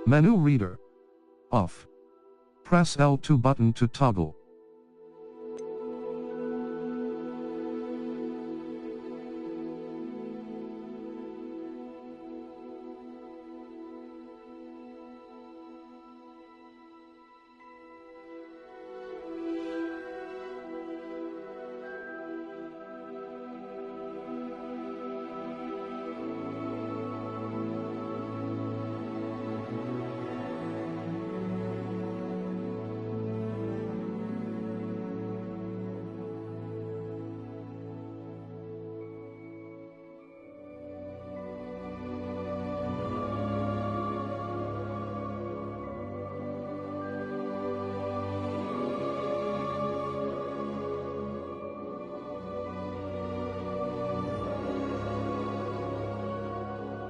Menu reader. Off. Press L2 button to toggle.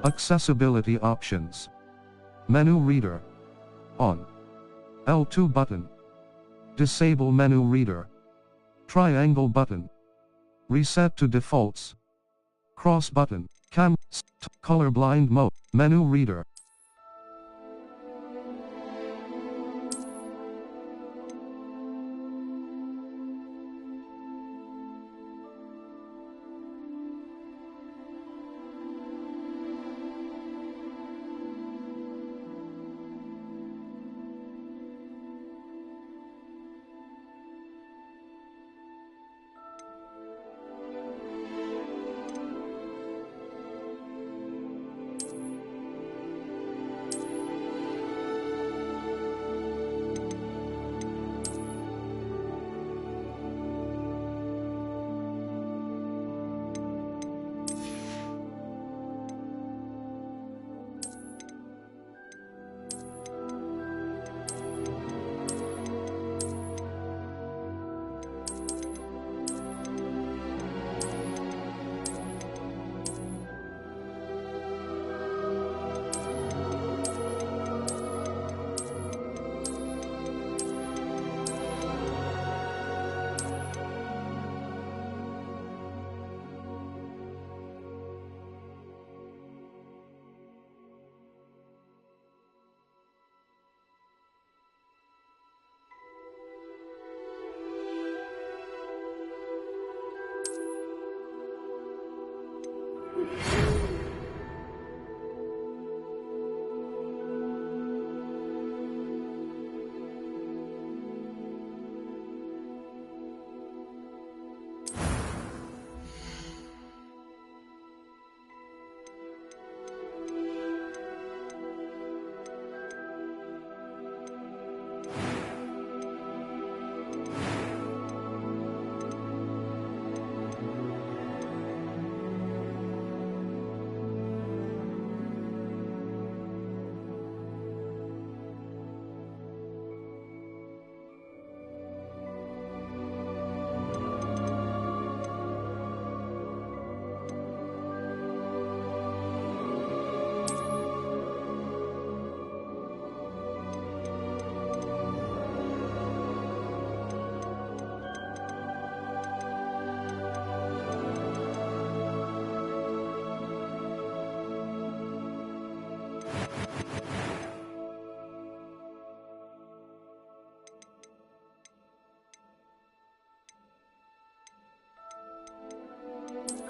Accessibility options. Menu reader. On. L2 button. Disable menu reader. Triangle button. Reset to defaults. Cross button. Colorblind mode. Menu reader.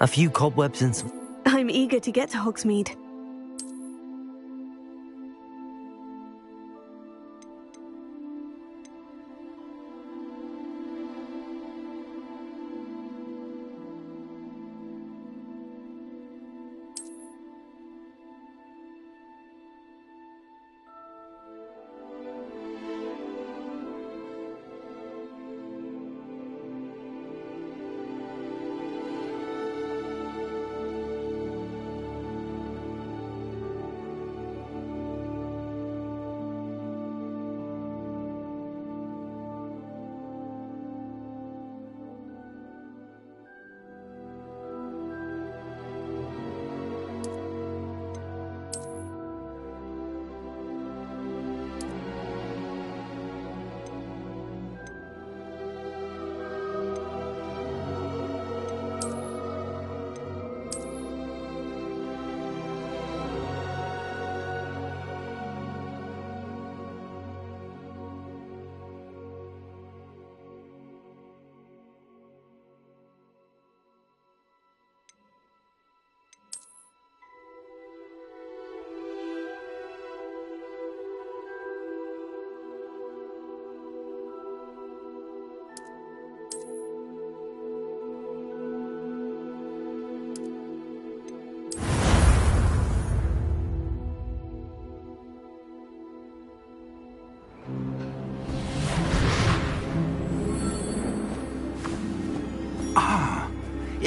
A few cobwebs and some... I'm eager to get to Hogsmeade.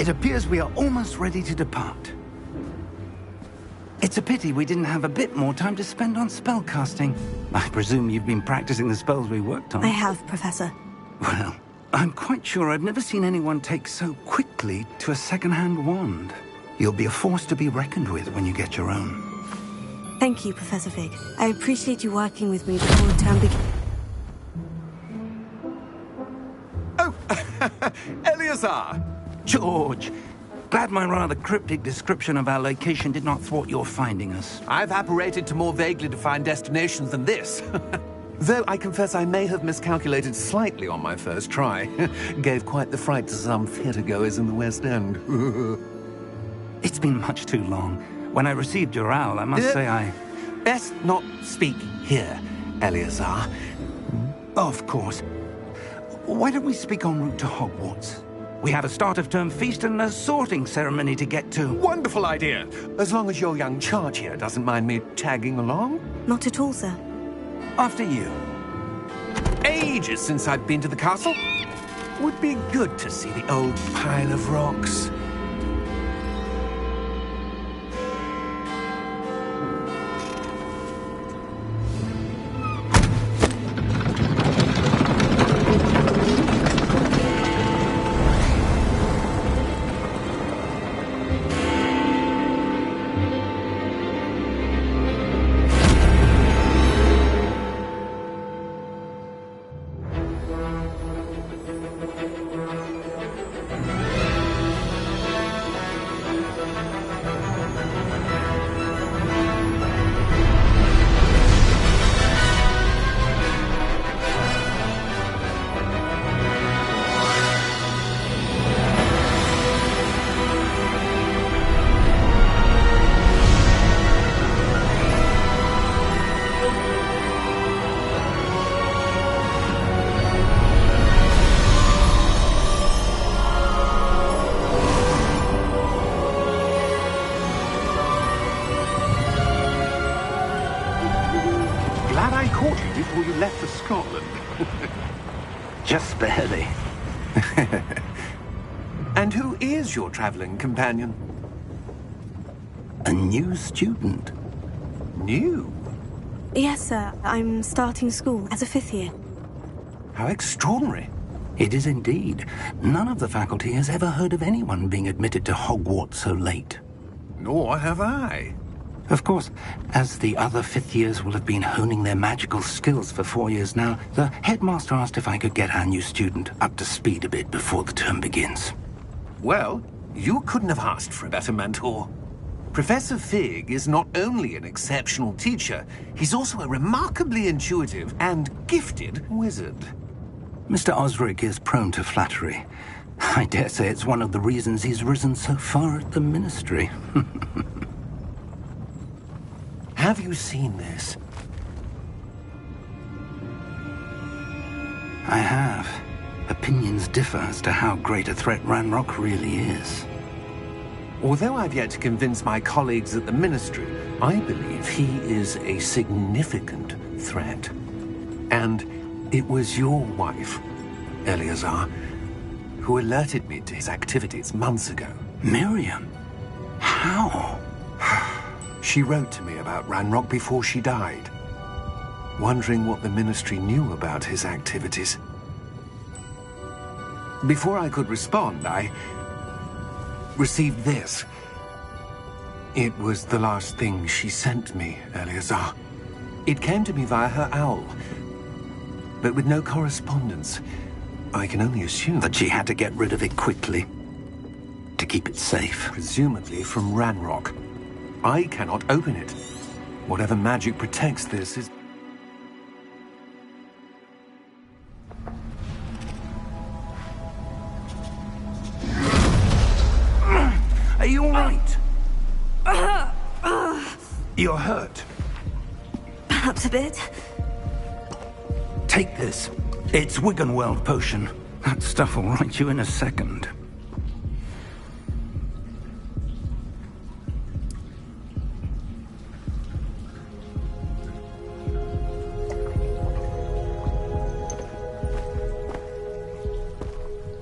It appears we are almost ready to depart. It's a pity we didn't have a bit more time to spend on spellcasting. I presume you've been practicing the spells we worked on. I have, Professor. Well, I'm quite sure I've never seen anyone take so quickly to a second-hand wand. You'll be a force to be reckoned with when you get your own. Thank you, Professor Fig. I appreciate you working with me before the term begins. Oh, Eleazar! George! Glad my rather cryptic description of our location did not thwart your finding us. I've apparated to more vaguely defined destinations than this. Though I confess I may have miscalculated slightly on my first try. Gave quite the fright to some theatregoers in the West End. It's been much too long. When I received your owl, I must say I... Best not speak here, Eleazar. Of course. Why don't we speak en route to Hogwarts? We have a start-of-term feast and a sorting ceremony to get to. Wonderful idea! As long as your young charge here doesn't mind me tagging along. Not at all, sir. After you. Ages since I've been to the castle. Would be good to see the old pile of rocks. Glad I caught you before you left for Scotland. Just barely. And who is your traveling companion? A new student. New? Yes, sir. I'm starting school as a 5th year. How extraordinary. It is indeed. None of the faculty has ever heard of anyone being admitted to Hogwarts so late. Nor have I. Of course, as the other 5th years will have been honing their magical skills for 4 years now, the headmaster asked if I could get our new student up to speed a bit before the term begins. Well, you couldn't have asked for a better mentor. Professor Fig is not only an exceptional teacher, he's also a remarkably intuitive and gifted wizard. Mr. Osric is prone to flattery. I dare say it's one of the reasons he's risen so far at the ministry. Have you seen this? I have. Opinions differ as to how great a threat Ranrock really is. Although I've yet to convince my colleagues at the Ministry, I believe he is a significant threat. And it was your wife, Eleazar, who alerted me to his activities months ago. Miriam? How? She wrote to me about Ranrock before she died, wondering what the Ministry knew about his activities. Before I could respond, I received this. It was the last thing she sent me, Eleazar. It came to me via her owl, but with no correspondence. I can only assume That she had to get rid of it quickly, to keep it safe. presumably from Ranrock. I cannot open it. Whatever magic protects this is... Are you all right? You're hurt. Perhaps a bit. Take this. It's Wiggenweld potion. That stuff will right you in a second.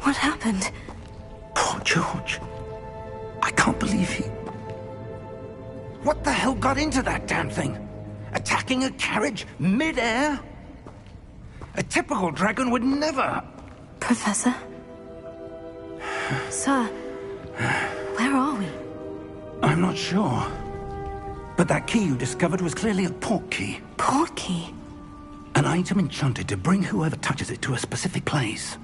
What happened? Poor George. can't believe he... What the hell got into that damn thing? Attacking a carriage mid-air? A typical dragon would never... Professor? Sir, where are we? I'm not sure. But that key you discovered was clearly a port key. Port key? An item enchanted to bring whoever touches it to a specific place.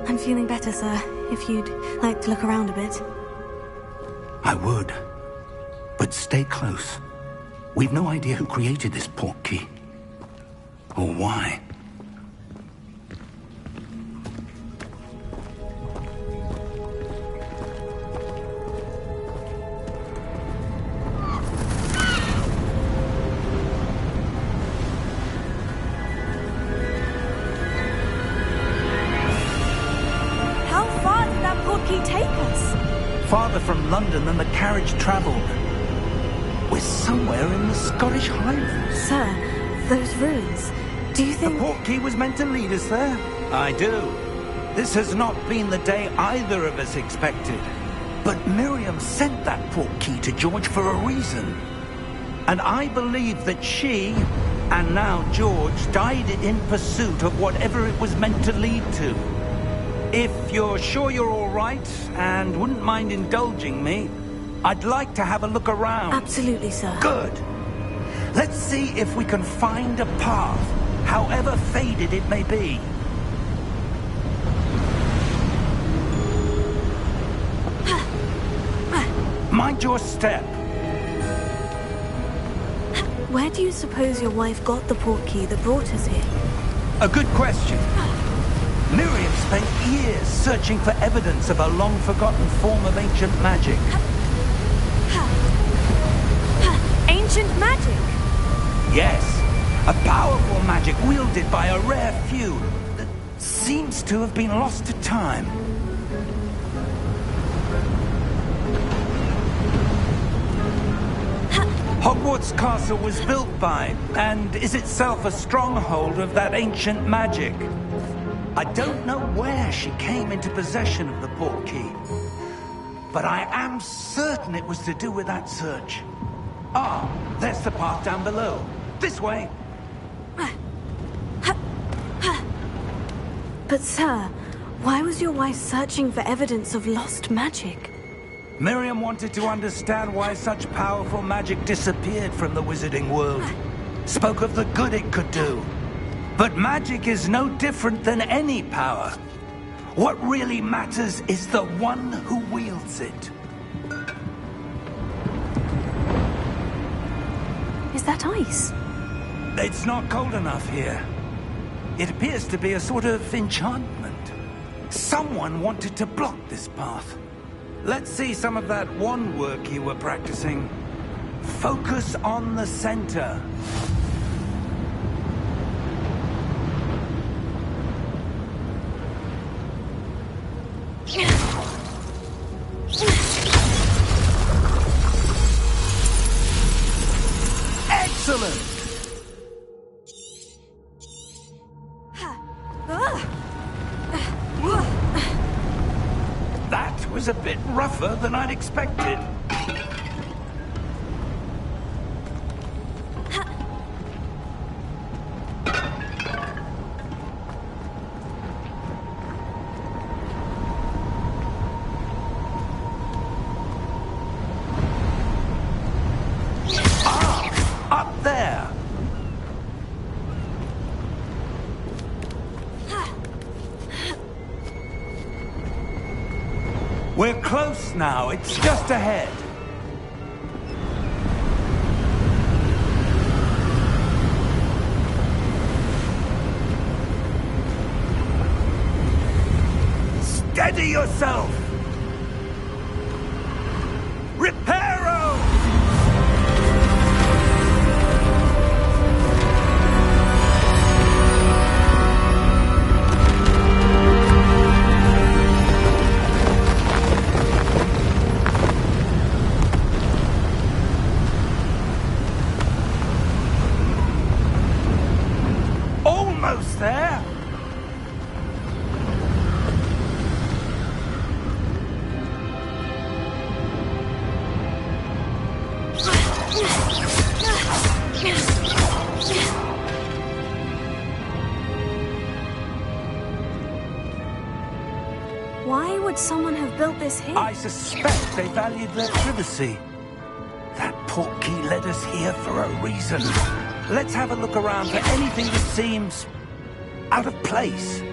I'm feeling better, sir. If you'd like to look around a bit. I would. But stay close. We've no idea who created this port key. Or why. How far did that port key take us? Farther from London than the carriage travelled. We're somewhere in the Scottish Highlands. Sir, those ruins. Do you The think... port key was meant to lead us there? I do. This has not been the day either of us expected. But Miriam sent that port key to George for a reason. And I believe that she, and now George, died in pursuit of whatever it was meant to lead to. If you're sure you're all right, and wouldn't mind indulging me, I'd like to have a look around. Absolutely, sir. Good. Let's see if we can find a path, however faded it may be. Mind your step. Where do you suppose your wife got the port key that brought us here? A good question. Miriam spent years searching for evidence of a long-forgotten form of ancient magic. Ancient magic? Yes, a powerful magic wielded by a rare few that seems to have been lost to time. Hogwarts Castle was built by, and is itself a stronghold of that ancient magic. I don't know where she came into possession of the port key, but I am certain it was to do with that search. Ah, there's the path down below. This way. But sir, why was your wife searching for evidence of lost magic? Miriam wanted to understand why such powerful magic disappeared from the wizarding world. Spoke of the good it could do. But magic is no different than any power. What really matters is the one who wields it. Is that ice? It's not cold enough here. It appears to be a sort of enchantment. Someone wanted to block this path. Let's see some of that wand work you were practicing. Focus on the center. Excellent! That was a bit rougher than I'd expected. Up there! We're close now. It's just ahead. Steady yourself! Reparo! Almost there. someone have built this here? I suspect they valued their privacy. That portkey led us here for a reason. Let's have a look around for anything that seems out of place.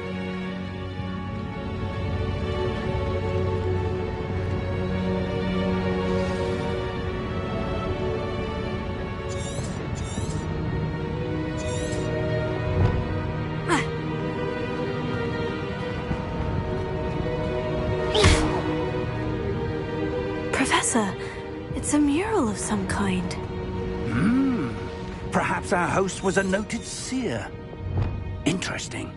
Professor, it's a mural of some kind. Perhaps our host was a noted seer. Interesting.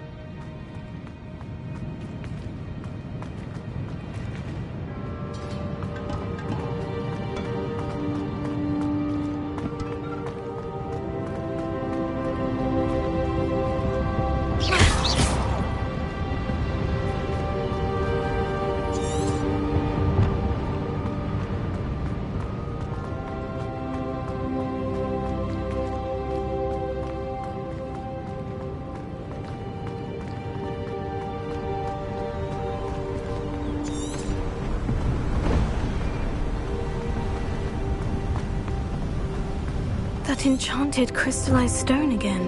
That enchanted crystallized stone again.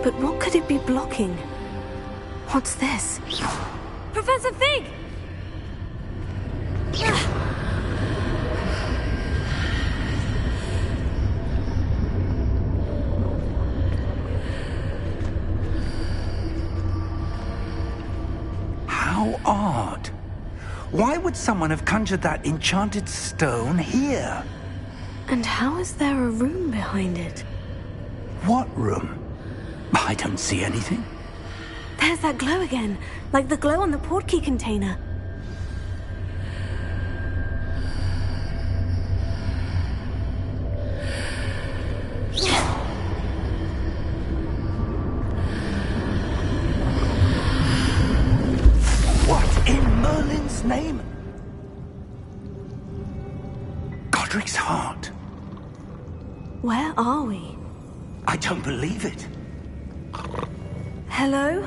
But what could it be blocking? What's this? Professor Fig! How odd. Why would someone have conjured that enchanted stone here? And how is there a room behind it? What room? I don't see anything. There's that glow again, like the glow on the portkey container. What in Merlin's name? Godric's heart. Where are we? I don't believe it. Hello?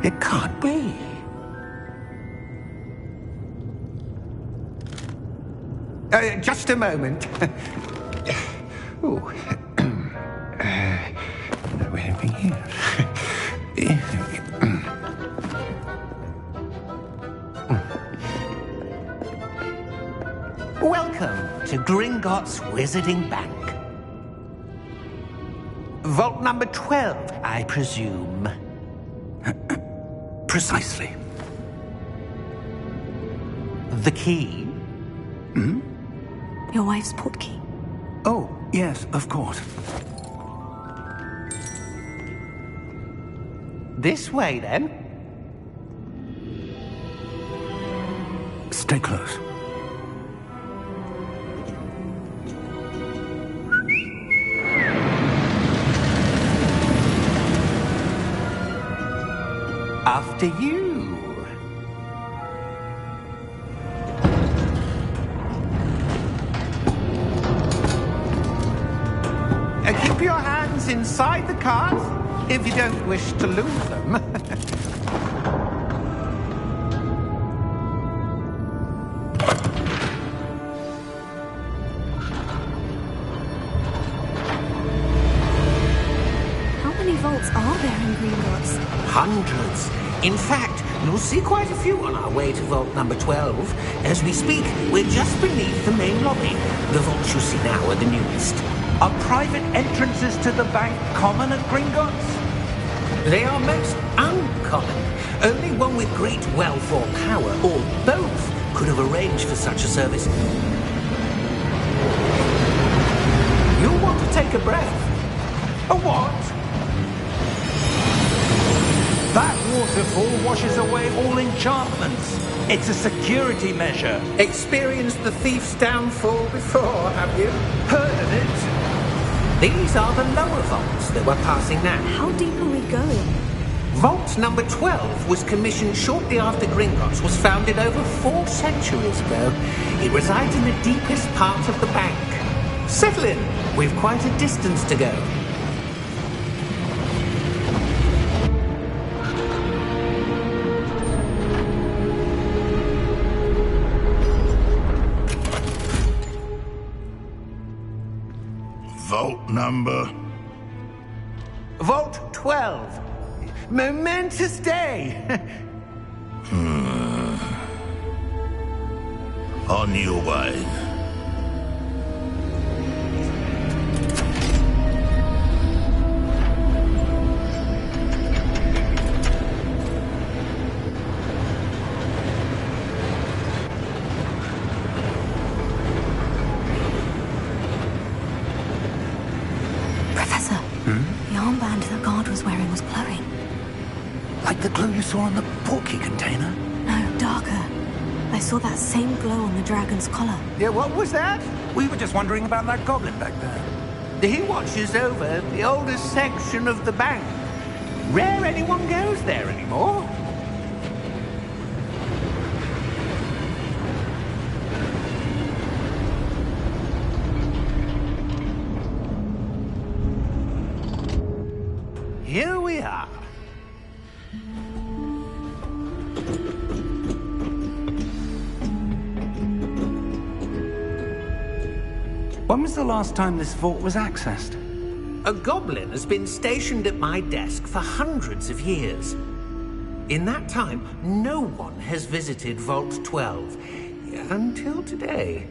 It can't be. Just a moment. Ooh. Anything here? Welcome to Gringotts Wizarding Bank. Vault number 12, I presume. Precisely. The key? Your wife's portkey. Oh, yes, of course. This way, then. Stay close. After you. Keep your hands inside the cart if you don't wish to lose them. How many vaults are there in Gringotts? Hundreds. In fact, you'll see quite a few on our way to vault number 12. As we speak, we're just beneath the main lobby. The vaults you see now are the newest. Are private entrances to the bank common at Gringotts? They are most uncommon. Only one with great wealth or power, or both, could have arranged for such a service. You'll want to take a breath. A what? That waterfall washes away all enchantments. It's a security measure. Experienced the thief's downfall before, have you? Heard of it? These are the lower vaults that we're passing now. How deep are we going? Vault number 12 was commissioned shortly after Gringotts was founded over 4 centuries ago. It resides in the deepest part of the bank. Settle in. We've quite a distance to go. Vault number? Vault 12. Momentous day. On your way. Professor, the armband the guard was wearing was glowing. Like the glow you saw on the portkey container? No, darker. I saw that same glow on the dragon's collar. Yeah, what was that? We were just wondering about that goblin back there. He watches over the oldest section of the bank. Rare anyone goes there anymore. Here we are. When was the last time this vault was accessed? A goblin has been stationed at my desk for hundreds of years. In that time, no one has visited Vault 12. Until today.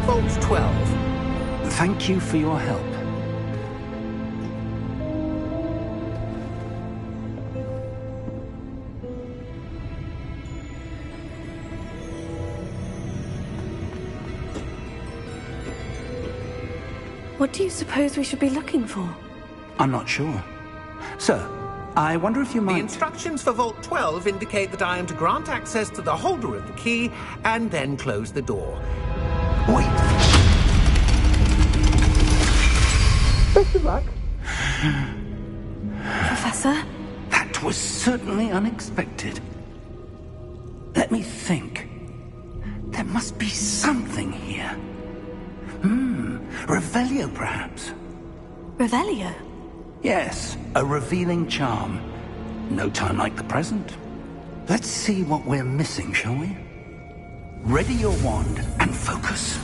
Vault 12. Thank you for your help. What do you suppose we should be looking for? I'm not sure. Sir, I wonder if you The might... instructions for Vault 12 indicate that I am to grant access to the holder of the key and then close the door. Wait! Best of luck. Professor? That was certainly unexpected. Let me think. There must be something here. Revelio, perhaps? Revelio? Yes, a revealing charm. No time like the present. Let's see what we're missing, shall we? Ready your wand and focus.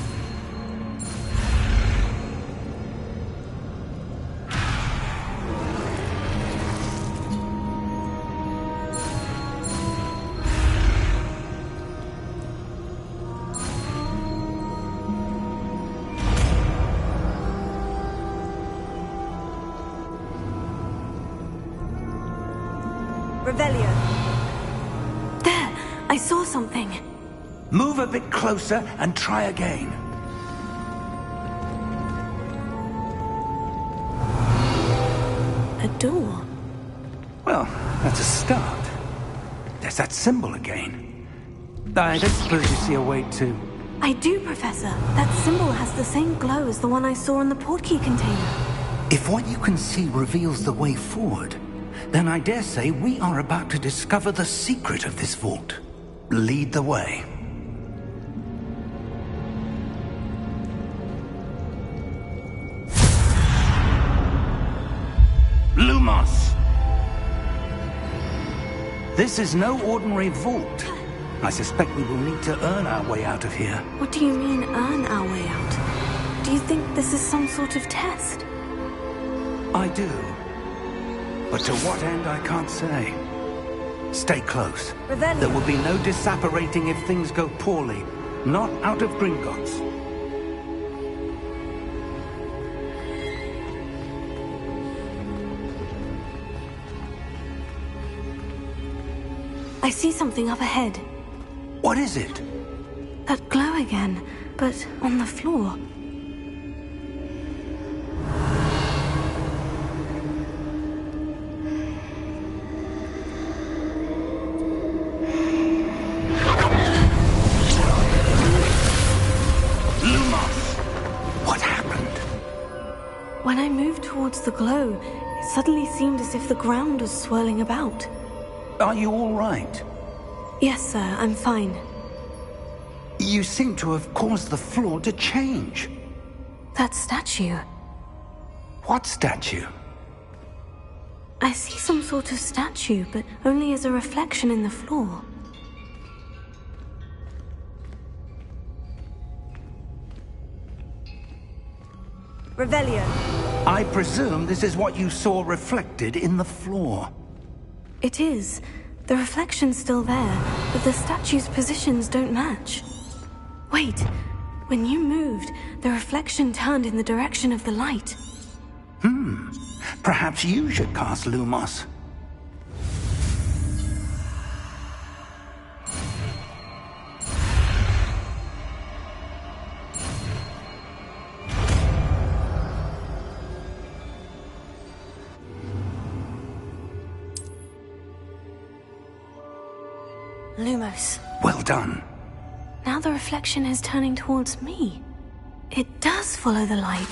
Revelio. There! I saw something. Move a bit closer and try again. A door. Well, that's a start. There's that symbol again. I don't suppose you see a way to... I do, Professor. That symbol has the same glow as the one I saw on the portkey container. If what you can see reveals the way forward, then I dare say we are about to discover the secret of this vault. Lead the way. Lumos! This is no ordinary vault. I suspect we will need to earn our way out of here. What do you mean, earn our way out? Do you think this is some sort of test? I do. But to what end, I can't say. Stay close. Revelio. There will be no disapparating if things go poorly. Not out of Gringotts. I see something up ahead. What is it? That glow again, but on the floor. When I moved towards the glow, it suddenly seemed as if the ground was swirling about. Are you all right? Yes, sir, I'm fine. You seem to have caused the floor to change. That statue. What statue? I see some sort of statue, but only as a reflection in the floor. Revelio. I presume this is what you saw reflected in the floor. It is. The reflection's still there, but the statue's positions don't match. Wait. When you moved, the reflection turned in the direction of the light. Perhaps you should cast Lumos. Lumos. Well done. Now the reflection is turning towards me. It does follow the light.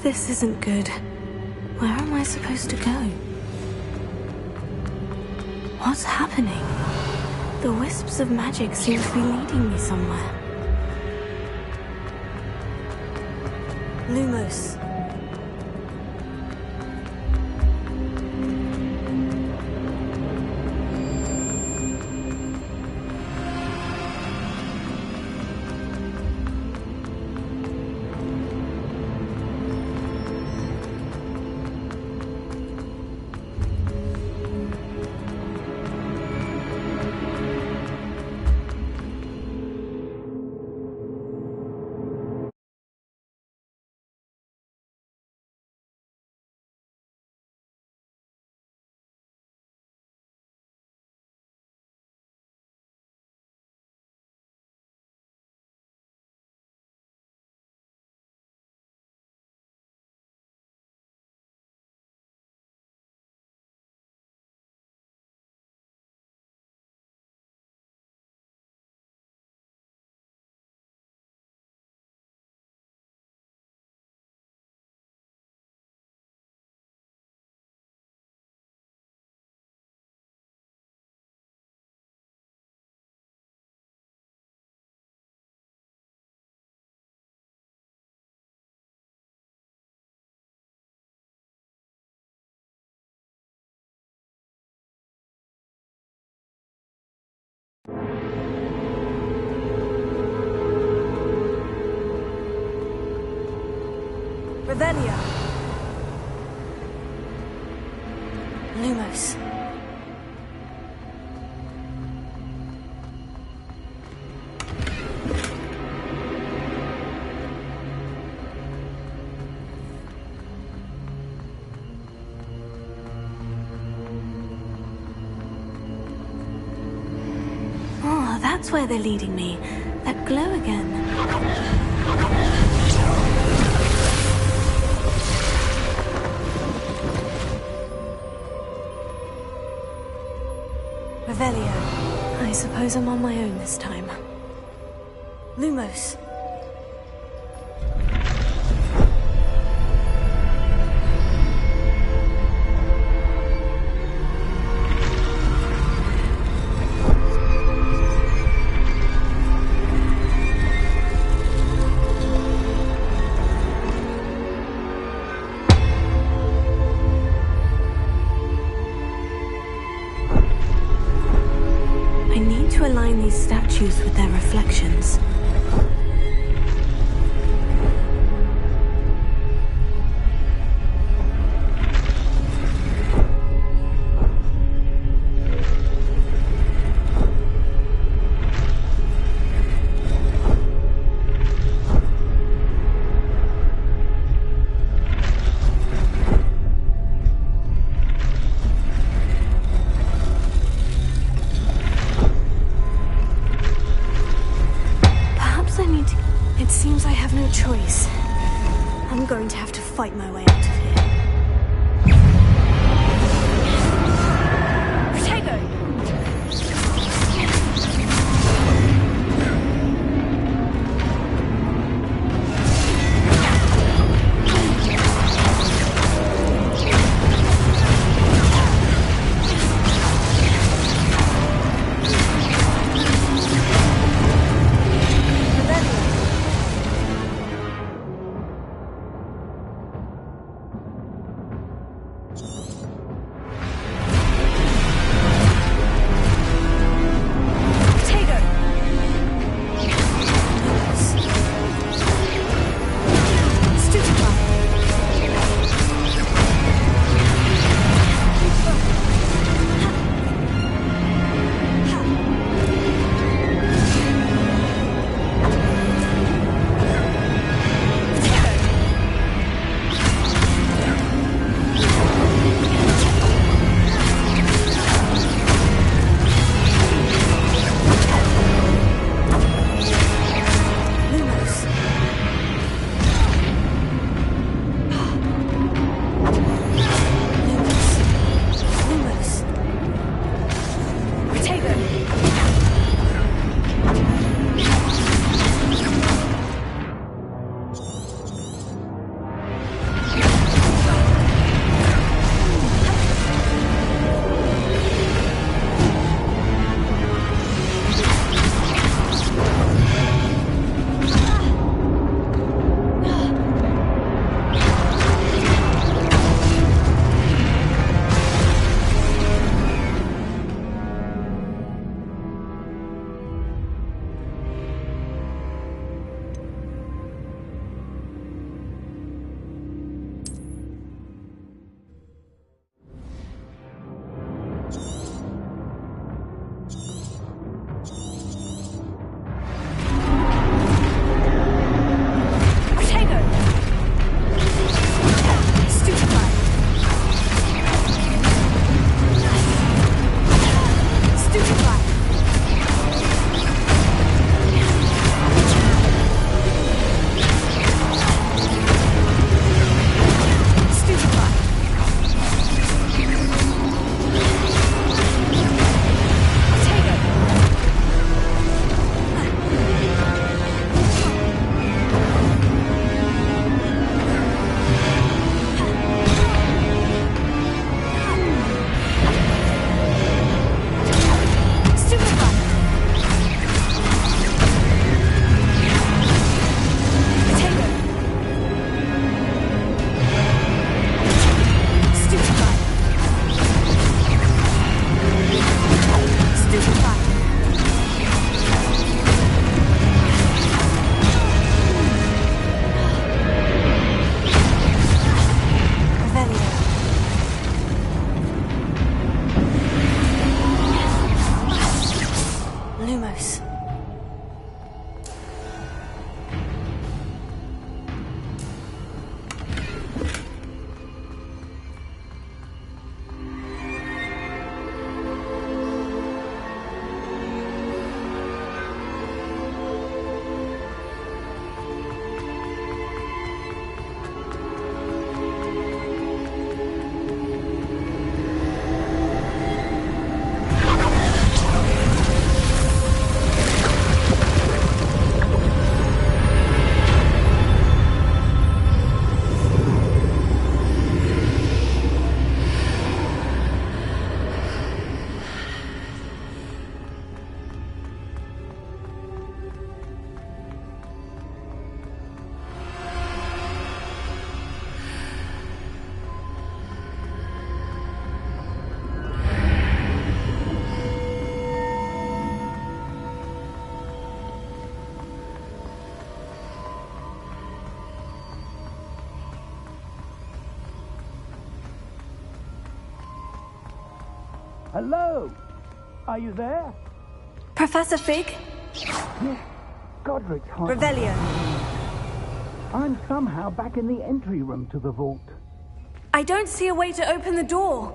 This isn't good. Where am I supposed to go? What's happening? The wisps of magic seem to be leading me somewhere. Lumos. Revelio. Lumos. Oh, that's where they're leading me. That glow again. Revelio. I suppose I'm on my own this time. Lumos. To align these statues with their reflections. It seems I have no choice. I'm going to have to fight my way out of here. Lumos. Hello? Are you there? Professor Fig? Yes, Godric's home. Revelio. I'm somehow back in the entry room to the vault. I don't see a way to open the door.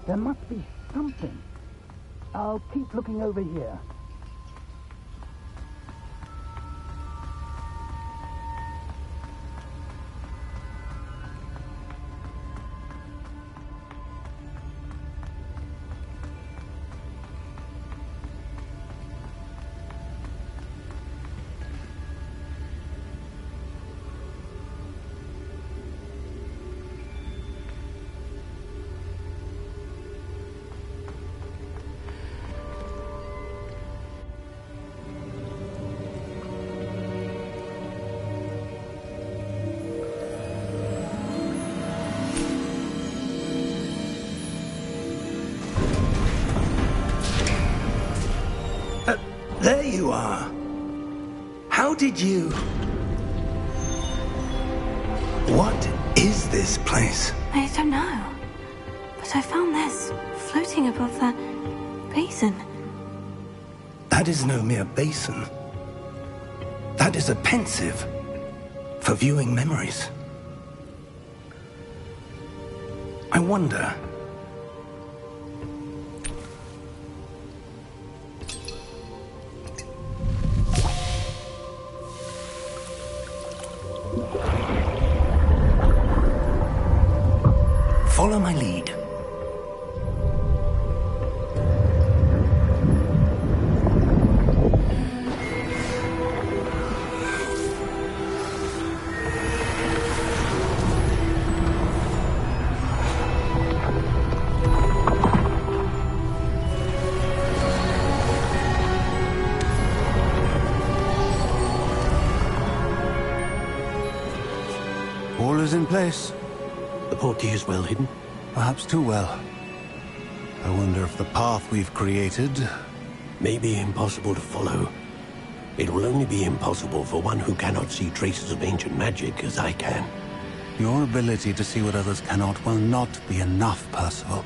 There must be something. I'll keep looking over here. There you are. How did you... What is this place? I don't know. But I found this floating above that basin. That is no mere basin. That is a pensive for viewing memories. I wonder... Follow my lead. All is in place. The portkey is well hidden? Perhaps too well. I wonder if the path we've created... May be impossible to follow. It will only be impossible for one who cannot see traces of ancient magic as I can. Your ability to see what others cannot will not be enough, Percival.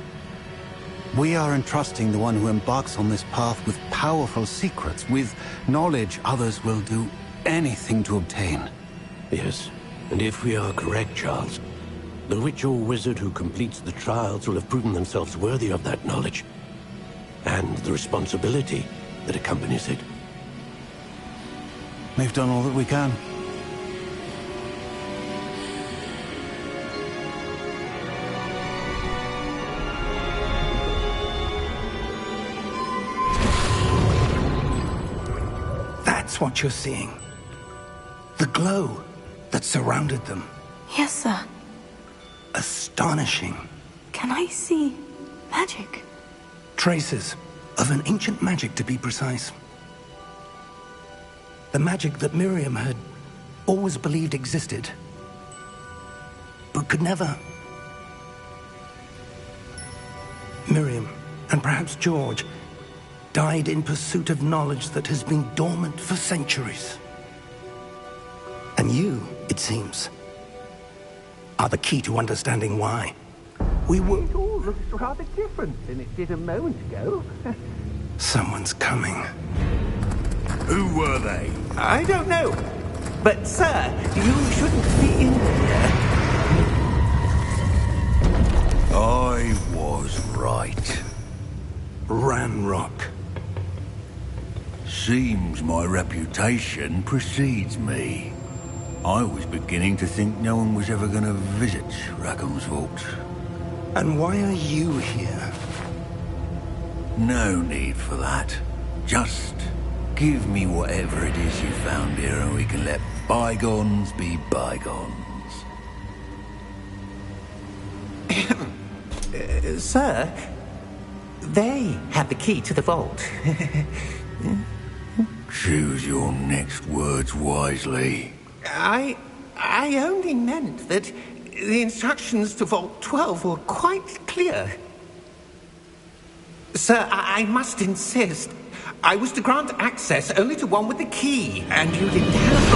We are entrusting the one who embarks on this path with powerful secrets, with knowledge others will do anything to obtain. Yes, and if we are correct, Charles, the witch or wizard who completes the trials will have proven themselves worthy of that knowledge, and the responsibility that accompanies it. We've done all that we can. That's what you're seeing. The glow that surrounded them. Yes, sir. Astonishing. Can I see magic? Traces of an ancient magic, to be precise. The magic that Miriam had always believed existed, but could never. Miriam, and perhaps George, died in pursuit of knowledge that has been dormant for centuries. And you, it seems, are the key to understanding why. It all looks rather different than it did a moment ago. Someone's coming. Who were they? I don't know. But, sir, you shouldn't be in here. I was right. Ranrock. Seems my reputation precedes me. I was beginning to think no one was ever going to visit Rackham's vault. And why are you here? No need for that. Just give me whatever it is you found here and we can let bygones be bygones. Sir, they have the key to the vault. Choose your next words wisely. I only meant that the instructions to Vault 12 were quite clear. Sir, I must insist. I was to grant access only to one with the key, and you didn't have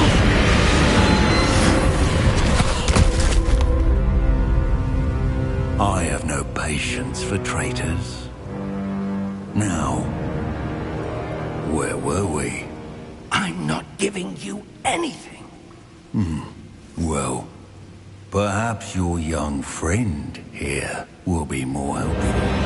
I have no patience for traitors. Now, where were we? I'm not giving you anything. Well, perhaps your young friend here will be more helpful.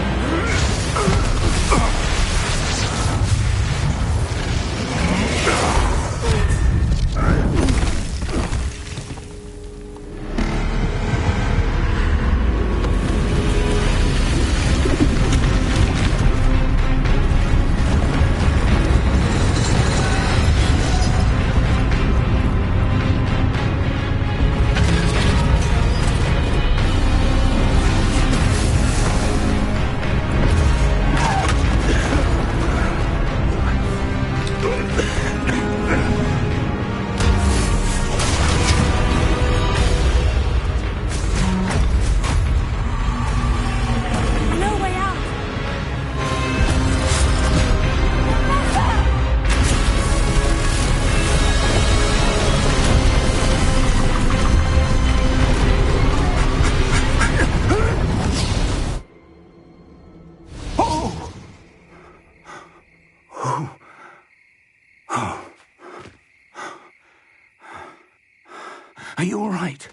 Are you all right?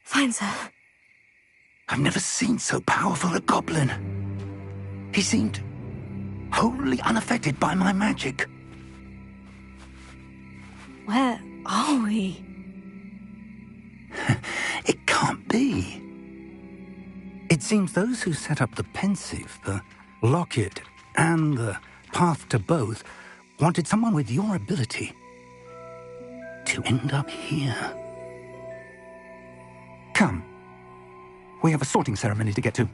Fine, sir. I've never seen so powerful a goblin. He seemed wholly unaffected by my magic. Where are we? It can't be. It seems those who set up the Pensive, the Locket, and the Path to Both wanted someone with your ability to end up here. Come. We have a sorting ceremony to get to.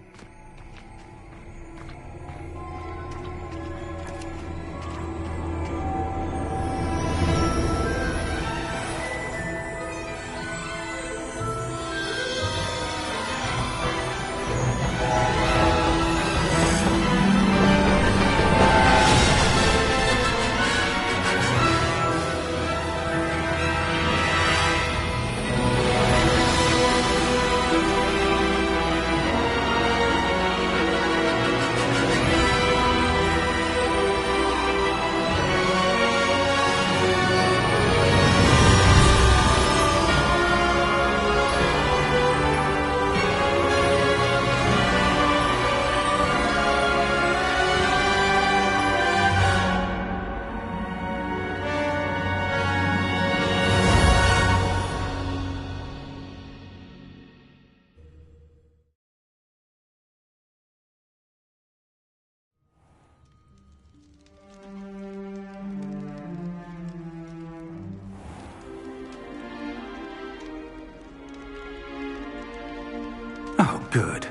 Oh, good.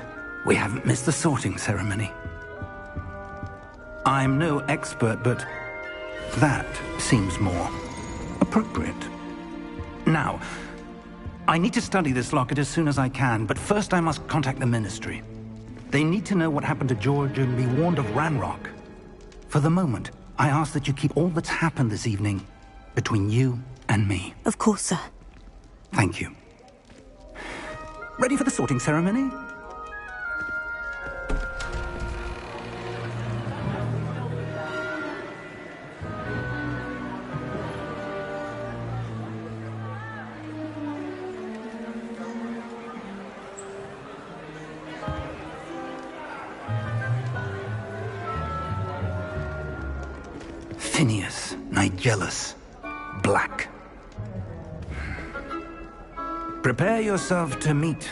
We haven't missed the sorting ceremony. I'm no expert, but that seems more appropriate. Now, I need to study this locket as soon as I can, but first I must contact the Ministry. They need to know what happened to George and be warned of Ranrock. For the moment, I ask that you keep all that's happened this evening between you and me. Of course, sir. Thank you. Ready for the sorting ceremony? Tinius, Nigellus, Black. Prepare yourself to meet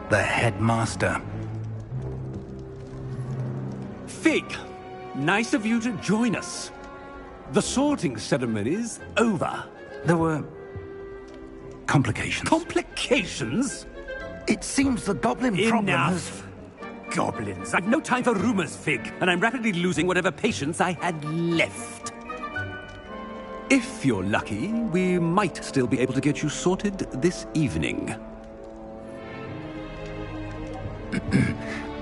the headmaster. Fig, nice of you to join us. The sorting ceremony's over. There were complications. Complications? It seems the goblin problem has... Enough! Goblins. I've no time for rumors, Fig, and I'm rapidly losing whatever patience I had left. If you're lucky, we might still be able to get you sorted this evening.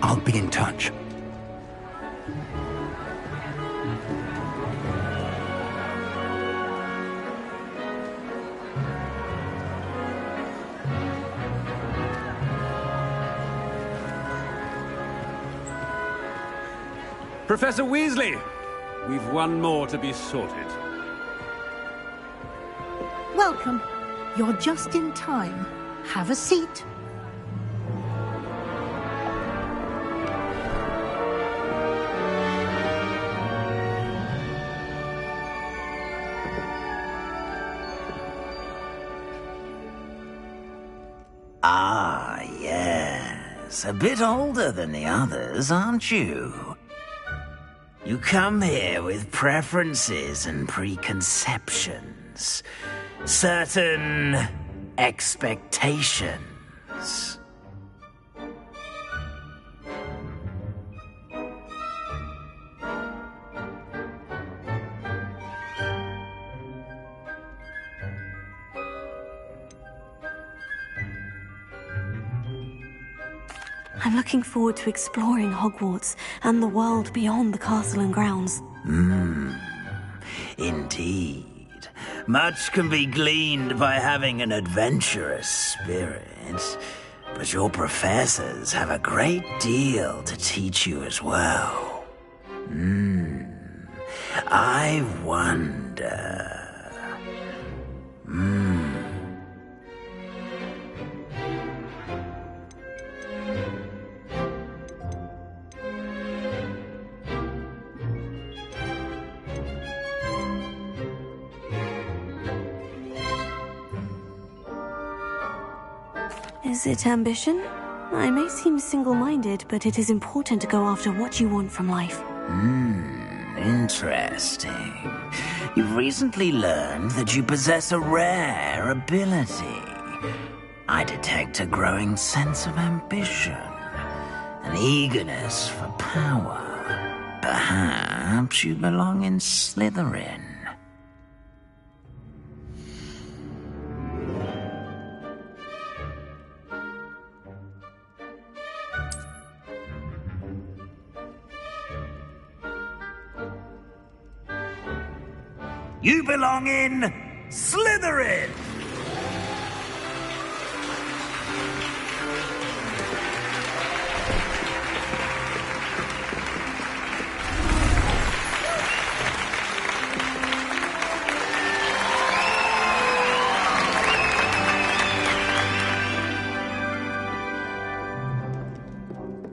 I'll be in touch. Professor Weasley, we've one more to be sorted. Welcome. You're just in time. Have a seat. Ah, yes. A bit older than the others, aren't you? You come here with preferences and preconceptions. Certain expectations. I'm looking forward to exploring Hogwarts and the world beyond the castle and grounds. Indeed. Much can be gleaned by having an adventurous spirit, but your professors have a great deal to teach you as well. I wonder... Is it ambition? I may seem single-minded, but it is important to go after what you want from life. Interesting. You've recently learned that you possess a rare ability. I detect a growing sense of ambition, an eagerness for power. Perhaps you belong in Slytherin. You belong in Slytherin!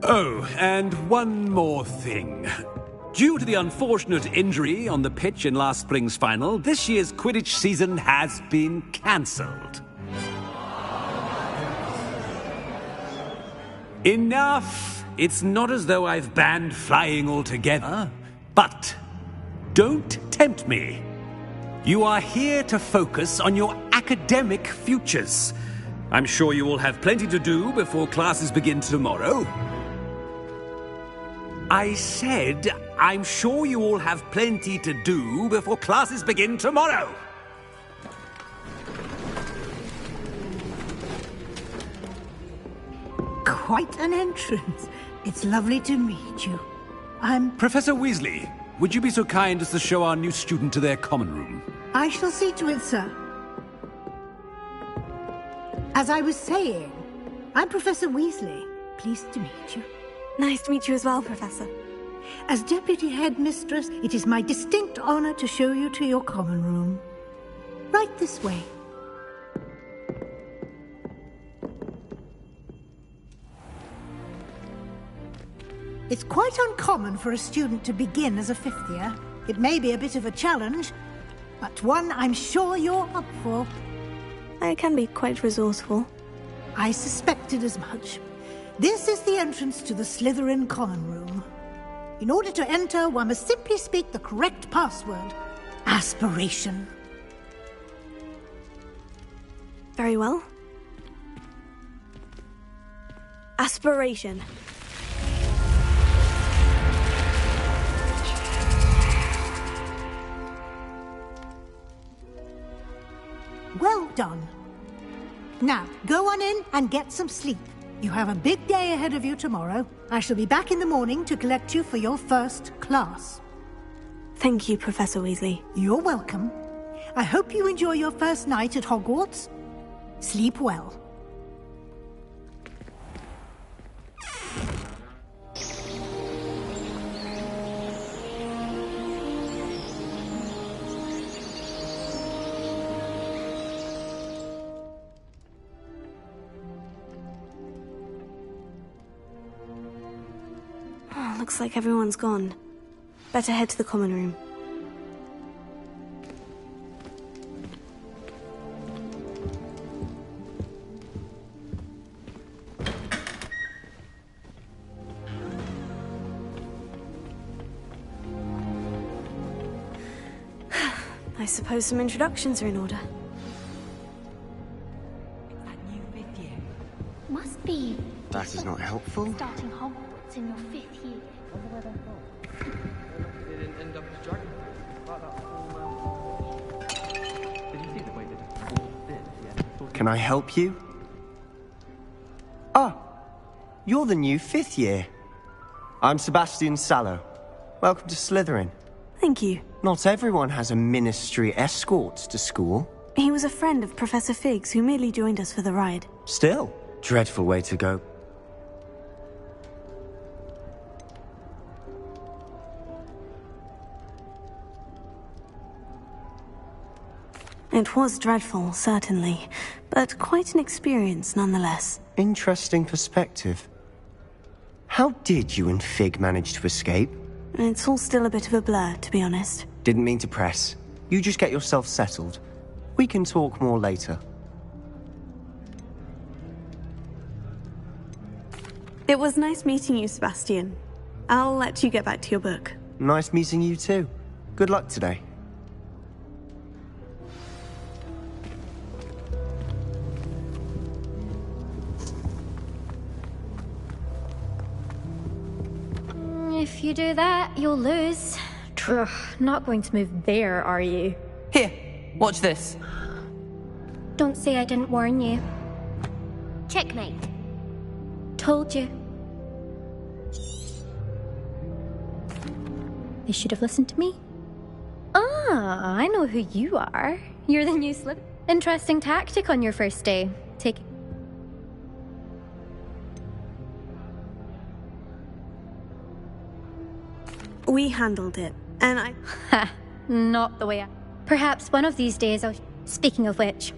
Oh, and one more thing. Due to the unfortunate injury on the pitch in last spring's final, this year's Quidditch season has been cancelled. Enough! It's not as though I've banned flying altogether. But don't tempt me. You are here to focus on your academic futures. I'm sure you will have plenty to do before classes begin tomorrow. I said, I'm sure you all have plenty to do before classes begin tomorrow. Quite an entrance. It's lovely to meet you. I'm... Professor Weasley, would you be so kind as to show our new student to their common room? I shall see to it, sir. As I was saying, I'm Professor Weasley. Pleased to meet you. Nice to meet you as well, Professor. As Deputy Headmistress, it is my distinct honor to show you to your common room. Right this way. It's quite uncommon for a student to begin as a fifth year. It may be a bit of a challenge, but one I'm sure you're up for. I can be quite resourceful. I suspected as much. This is the entrance to the Slytherin common room. In order to enter, one must simply speak the correct password. Aspiration. Very well. Aspiration. Well done. Now, go on in and get some sleep. You have a big day ahead of you tomorrow. I shall be back in the morning to collect you for your first class. Thank you, Professor Weasley. You're welcome. I hope you enjoy your first night at Hogwarts. Sleep well. Looks like everyone's gone. Better head to the common room. I suppose some introductions are in order. That new fifth year. Must be. That is not helpful. Starting Hogwarts in your 5th year. They didn't end up as dragon. Did you see the way they did? Can I help you? Ah, you're the new 5th year. I'm Sebastian Sallow. Welcome to Slytherin. Thank you. Not everyone has a ministry escort to school. He was a friend of Professor Fig's who merely joined us for the ride. Still, dreadful way to go. It was dreadful, certainly, but quite an experience nonetheless. Interesting perspective. How did you and Fig manage to escape? It's all still a bit of a blur, to be honest. Didn't mean to press. You just get yourself settled. We can talk more later. It was nice meeting you, Sebastian. I'll let you get back to your book. Nice meeting you too. Good luck today. If you do that, you'll lose. Ugh, not going to move there, are you? Here, watch this. Don't say I didn't warn you. Checkmate. Told you. They should have listened to me. Ah, I know who you are. You're the new slip. Interesting tactic on your first day. Take it. We handled it, and I... Ha! Not the way I... Perhaps one of these days I'll... Speaking of which...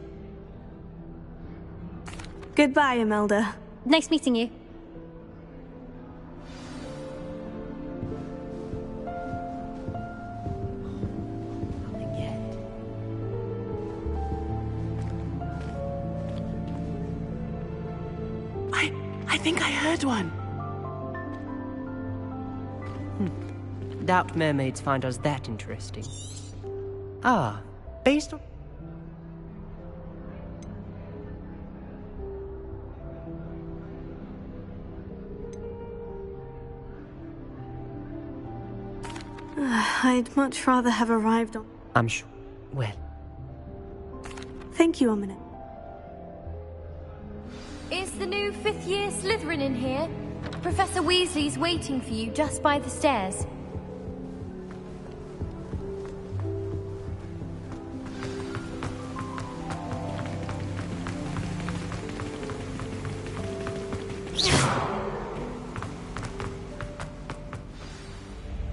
Goodbye, Imelda. Nice meeting you. I think I heard one. Doubt mermaids find us that interesting. Ah, based on... I'd much rather have arrived on... I'm sure. Well... Thank you, Ominous. Is the new 5th year Slytherin in here? Professor Weasley's waiting for you just by the stairs.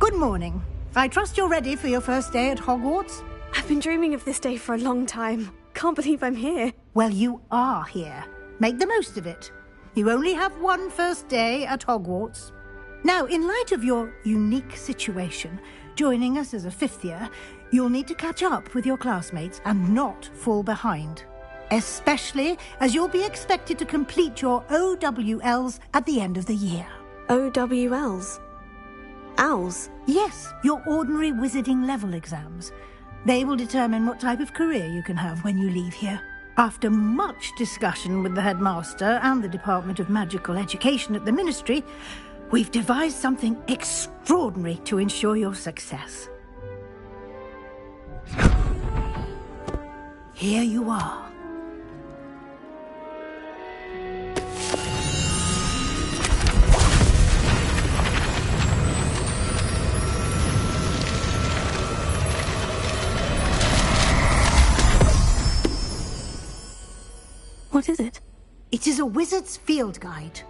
Good morning. I trust you're ready for your first day at Hogwarts? I've been dreaming of this day for a long time. Can't believe I'm here. Well, you are here. Make the most of it. You only have one first day at Hogwarts. Now, in light of your unique situation, Joining us as a 5th year, you'll need to catch up with your classmates and not fall behind. Especially as you'll be expected to complete your OWLs at the end of the year. OWLs? Owls? Yes, your ordinary wizarding level exams. They will determine what type of career you can have when you leave here. After much discussion with the headmaster and the Department of Magical Education at the Ministry, we've devised something extraordinary to ensure your success. Here you are. What is it? It is a wizard's field guide.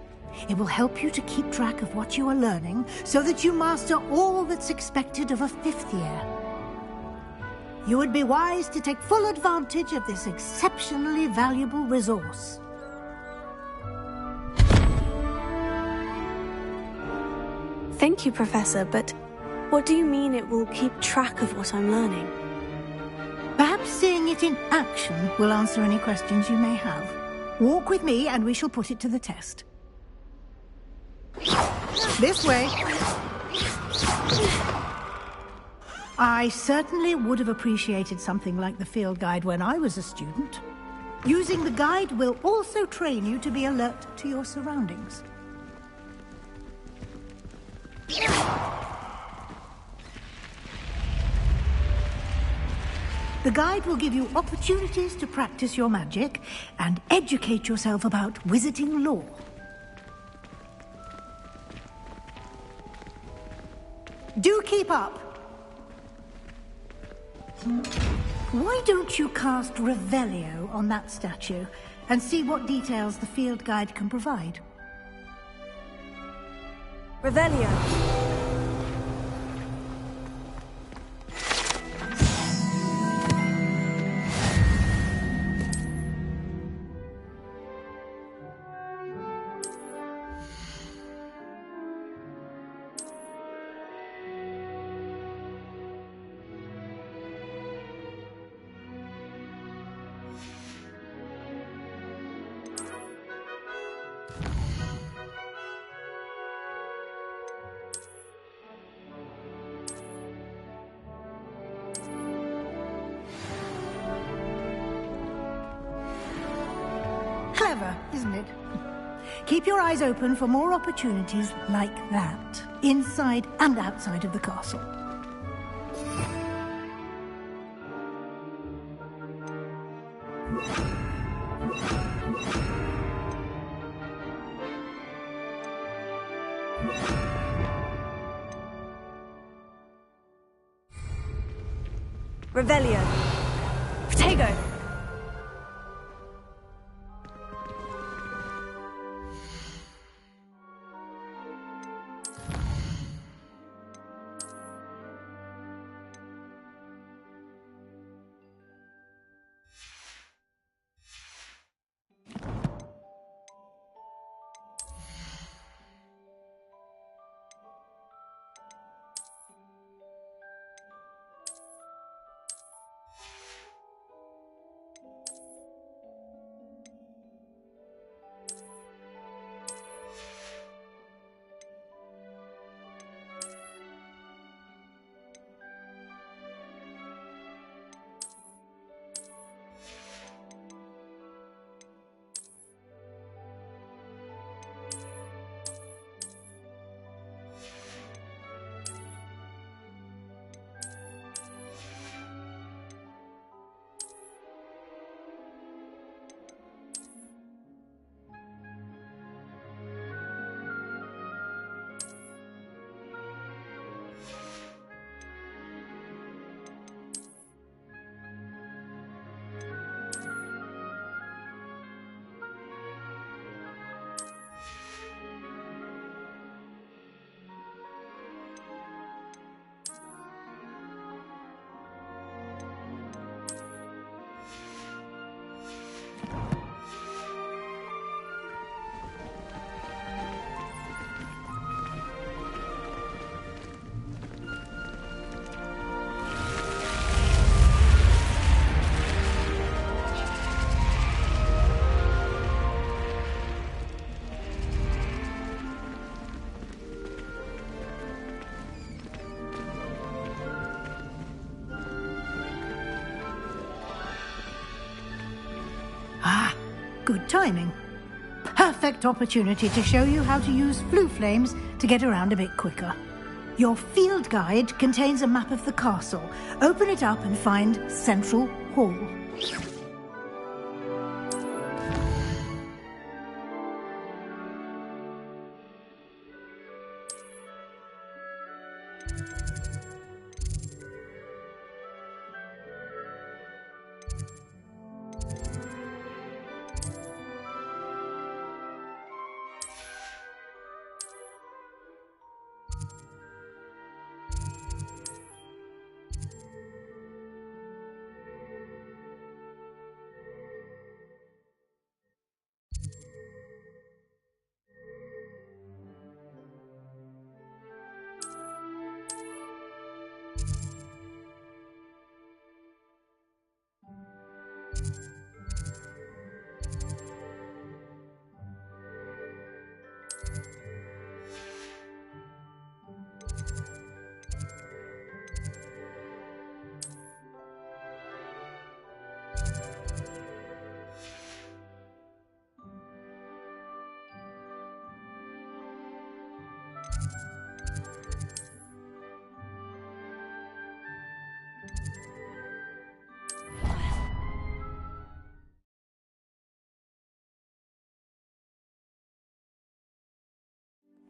It will help you to keep track of what you are learning so that you master all that's expected of a 5th year. You would be wise to take full advantage of this exceptionally valuable resource. Thank you, Professor, but what do you mean it will keep track of what I'm learning? Perhaps seeing it in action will answer any questions you may have. Walk with me and we shall put it to the test. This way. I certainly would have appreciated something like the field guide when I was a student. Using the guide will also train you to be alert to your surroundings. The guide will give you opportunities to practice your magic and educate yourself about wizarding lore. Do keep up! Why don't you cast Revelio on that statue and see what details the field guide can provide? Revelio. Clever, isn't it? Keep your eyes open for more opportunities like that, inside and outside of the castle. Revelio. Protego. Good timing. Perfect opportunity to show you how to use flue flames to get around a bit quicker. Your field guide contains a map of the castle. Open it up and find Central Hall.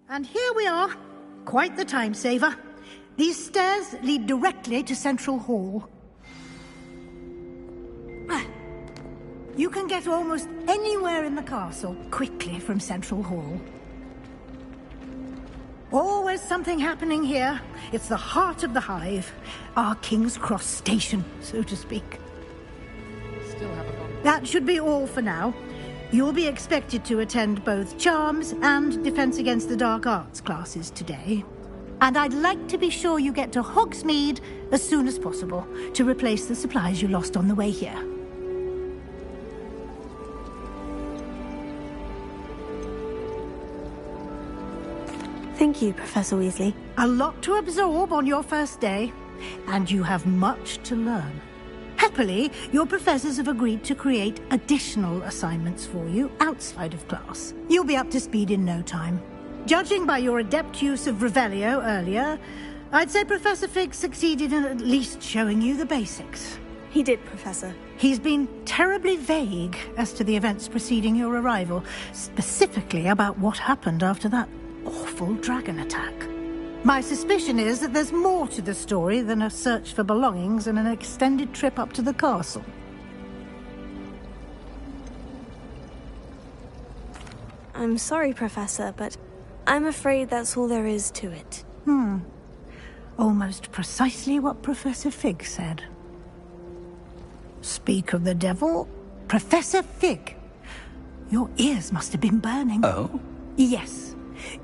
And here we are. Quite the time saver. These stairs lead directly to Central Hall. You can get almost anywhere in the castle quickly from Central Hall. Always something happening here. It's the heart of the hive. Our King's Cross station, so to speak. That should be all for now. You'll be expected to attend both Charms and Defense Against the Dark Arts classes today. And I'd like to be sure you get to Hogsmeade as soon as possible to replace the supplies you lost on the way here. Thank you, Professor Weasley. A lot to absorb on your first day, and you have much to learn. Happily, your professors have agreed to create additional assignments for you outside of class. You'll be up to speed in no time. Judging by your adept use of Revelio earlier, I'd say Professor Fig succeeded in at least showing you the basics. He did, Professor. He's been terribly vague as to the events preceding your arrival, specifically about what happened after that awful dragon attack. My suspicion is that there's more to the story than a search for belongings and an extended trip up to the castle. I'm sorry, Professor, but I'm afraid that's all there is to it. Almost precisely what Professor Fig said. Speak of the devil, Professor Fig. Your ears must have been burning. Oh? Yes.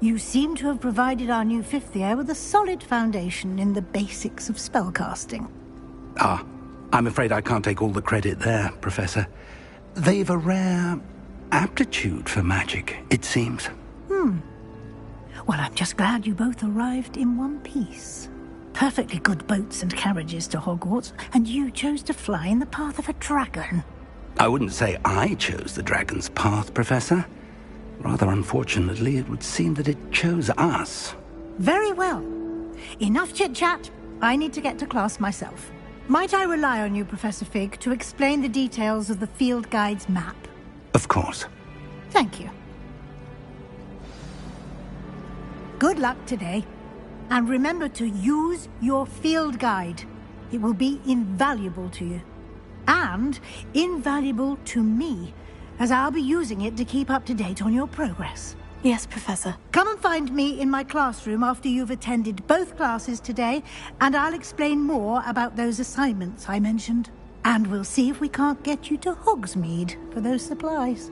You seem to have provided our new fifth year with a solid foundation in the basics of spellcasting. Ah, I'm afraid I can't take all the credit there, Professor. They've a rare aptitude for magic, it seems. Well, I'm just glad you both arrived in one piece. Perfectly good boats and carriages to Hogwarts, and you chose to fly in the path of a dragon. I wouldn't say I chose the dragon's path, Professor. Rather unfortunately, it would seem that it chose us. Very well. Enough chit-chat. I need to get to class myself. Might I rely on you, Professor Fig, to explain the details of the field guide's map? Of course. Thank you. Good luck today. And remember to use your field guide. It will be invaluable to you. And invaluable to me, as I'll be using it to keep up to date on your progress. Yes, Professor. Come and find me in my classroom after you've attended both classes today, and I'll explain more about those assignments I mentioned. And we'll see if we can't get you to Hogsmeade for those supplies.